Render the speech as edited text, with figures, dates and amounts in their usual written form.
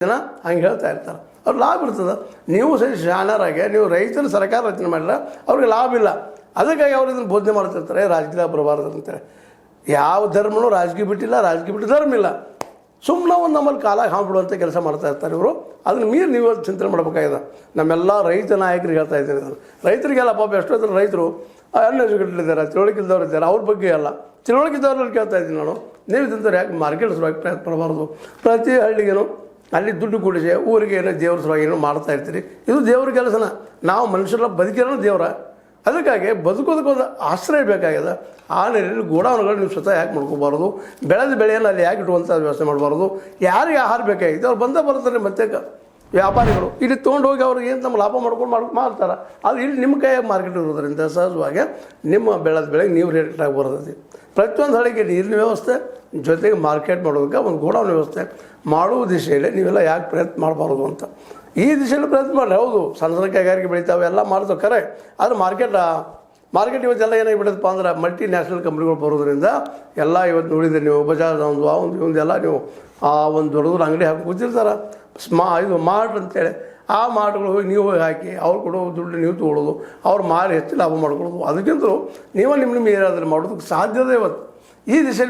ಜನ ಹಂಗೆ ಹೇಳ್ತಾ ಇರ್ತಾರೆ. ಅವ್ರು ಲಾಭ ಇರ್ತದೆ. ನೀವು ಸರಿ ಶಾಣರಾಗೆ ನೀವು ರೈತರ ಸರ್ಕಾರ ರಚನೆ ಮಾಡಿದ್ರೆ ಅವ್ರಿಗೆ ಲಾಭ ಇಲ್ಲ. ಅದಕ್ಕಾಗಿ ಅವ್ರು ಇದನ್ನು ಬೋಧನೆ ಮಾಡ್ತಿರ್ತಾರೆ, ರಾಜಕೀಯ ಬರಬಾರ್ದು ಅಂತೇಳಿ. ಯಾವ ಧರ್ಮನೂ ರಾಜಕೀಯ ಬಿಟ್ಟಿಲ್ಲ, ರಾಜಕೀಯ ಬಿಟ್ಟು ಧರ್ಮ ಇಲ್ಲ. ಸುಮ್ಮನೆ ಒಂದು ನಮ್ಮಲ್ಲಿ ಕಾಲಾಗಿ ಹಾಂಬಿಡುವಂಥ ಕೆಲಸ ಮಾಡ್ತಾ ಇರ್ತಾರೆ ಇವರು. ಅದನ್ನು ಮೀರಿ ನೀವು ಚಿಂತನೆ ಮಾಡಬೇಕಾಗಿದೆ. ನಮ್ಮೆಲ್ಲ ರೈತ ನಾಯಕರಿಗೆ ಹೇಳ್ತಾ ಇದ್ದೀನಿ ನಾನು. ರೈತರಿಗೆಲ್ಲ ಪಾಪ ಎಷ್ಟೋ ಜನ ರೈತರು ಅನ್ಎಜುಕೇಟೆಡ್ ಇದ್ದಾರೆ, ತಿಳುವಳಿಕೆ ಇದ್ದವ್ರು ಇದ್ದಾರೆ. ಅವ್ರ ಬಗ್ಗೆ ಎಲ್ಲ ತಿಳುವಳಿಕೆ ಇದ್ದವ್ರಲ್ಲಿ ಕೇಳ್ತಾ ಇದ್ದೀನಿ ನಾನು. ನೀವು ಇದ್ದಂಥವ್ರು ಯಾಕೆ ಮಾರ್ಕೆಟ್ ಸಲುವಾಗಿ ಪ್ರಯತ್ನ ಮಾಡಬಾರ್ದು? ಪ್ರತಿ ಹಳ್ಳಿಗೇನು ಅಲ್ಲಿ ದುಡ್ಡು ಕೂಡಿಸಿ ಊರಿಗೆ ಏನೋ ದೇವ್ರ ಸಲುವಾಗಿ ಏನೋ ಮಾಡ್ತಾ ಇರ್ತೀರಿ. ಇದು ದೇವ್ರ ಕೆಲಸನ. ನಾವು ಮನುಷ್ಯರ ಬದುಕಿರೋಣ ದೇವರ. ಅದಕ್ಕಾಗಿ ಬದುಕೋದಕ್ಕೊಂದು ಆಶ್ರಯ ಬೇಕಾಗಿದೆ. ಆ ನೆಲೆಯಲ್ಲಿ ಗೋಡೌನ್ಗಳು ನೀವು ಸ್ವತಃ ಯಾಕೆ ಮಾಡ್ಕೋಬಾರ್ದು? ಬೆಳೆದ ಬೆಳೆಯನ್ನು ಅಲ್ಲಿ ಯಾಕೆ ಇಡುವಂಥ ವ್ಯವಸ್ಥೆ ಮಾಡಬಾರ್ದು? ಯಾರಿಗೆ ಆಹಾರ ಬೇಕಾಗಿದೆ ಅವ್ರು ಬಂದೇ ಬರ್ತಾರೆ. ಮತ್ತೆ ವ್ಯಾಪಾರಿಗಳು ಇಲ್ಲಿ ತೊಗೊಂಡೋಗಿ ಅವ್ರಿಗೆ ಏನು ನಮ್ಮ ಲಾಭ ಮಾಡ್ಕೊಂಡು ಮಾಡ್ತಾರೆ. ಅದು ಇಲ್ಲಿ ನಿಮ್ಮ ಕೈಯಾಗ ಮಾರ್ಕೆಟ್ ಇರೋದ್ರಿಂದ ಸಹಜವಾಗಿ ನಿಮ್ಮ ಬೆಳೆದ ಬೆಳೆಗೆ ನೀವು ರೇಟಾಗಿ ಬರ್ತೈತಿ. ಪ್ರತಿಯೊಂದು ಹಳ್ಳಿಗೆ ನೀರಿನ ವ್ಯವಸ್ಥೆ ಜೊತೆಗೆ ಮಾರ್ಕೆಟ್ ಮಾಡೋದಕ್ಕೆ ಒಂದು ಗೋಡೌನ್ ವ್ಯವಸ್ಥೆ ಮಾಡುವ ದಿಶೆಯಲ್ಲಿ ನೀವೆಲ್ಲ ಯಾಕೆ ಪ್ರಯತ್ನ ಮಾಡಬಾರ್ದು ಅಂತ ಈ ದಿಶೆಯಲ್ಲಿ ಪ್ರಯತ್ನ ಮಾಡಿ. ಹೌದು, ಸಣ್ಣ ಸಣ್ಣ ಕೈಗಾರಿಕೆ ಬೆಳೀತಾವೆ, ಎಲ್ಲ ಮಾಡ್ತಾವೆ ಖರೆ. ಆದರೆ ಮಾರ್ಕೆಟ್ ಇವತ್ತೆಲ್ಲ ಏನಾಗಿಬಿಡುತ್ತಪ್ಪ ಅಂದ್ರೆ ಮಲ್ಟಿ ನ್ಯಾಷನಲ್ ಕಂಪ್ನಿಗಳು ಬರೋದ್ರಿಂದ ಎಲ್ಲ ಇವತ್ತು ನೋಡಿದ್ರೆ ನೀವು ಬಜಾಜ್ ಒಂದೆಲ್ಲ ನೀವು ಆ ಒಂದು ದೊಡ್ಡ ಅಂಗಡಿ ಹಾಕಿ ಕೂತಿರ್ತಾರೆ. ಇದು ಮಾರ್ಟ್ ಅಂತೇಳಿ. ಆ ಮಾರ್ಟ್ಗಳು ಹೋಗಿ ನೀವು ಹೋಗಿ ಹಾಕಿ ಅವ್ರು ಕೊಡೋ ದುಡ್ಡು ನೀವು ತೊಗೊಳ್ಳೋದು, ಅವ್ರು ಮಾರಿ ಹೆಚ್ಚು ಲಾಭ ಮಾಡ್ಕೊಳ್ಳೋದು. ಅದಕ್ಕಿಂತಲೂ ನೀವು ನಿಮ್ಮ ಏರಿಯಾದಲ್ಲಿ ಮಾಡೋದಕ್ಕೆ ಸಾಧ್ಯತೆ ಇವತ್ತು ಈ ದಿಶೆಯಲ್ಲಿ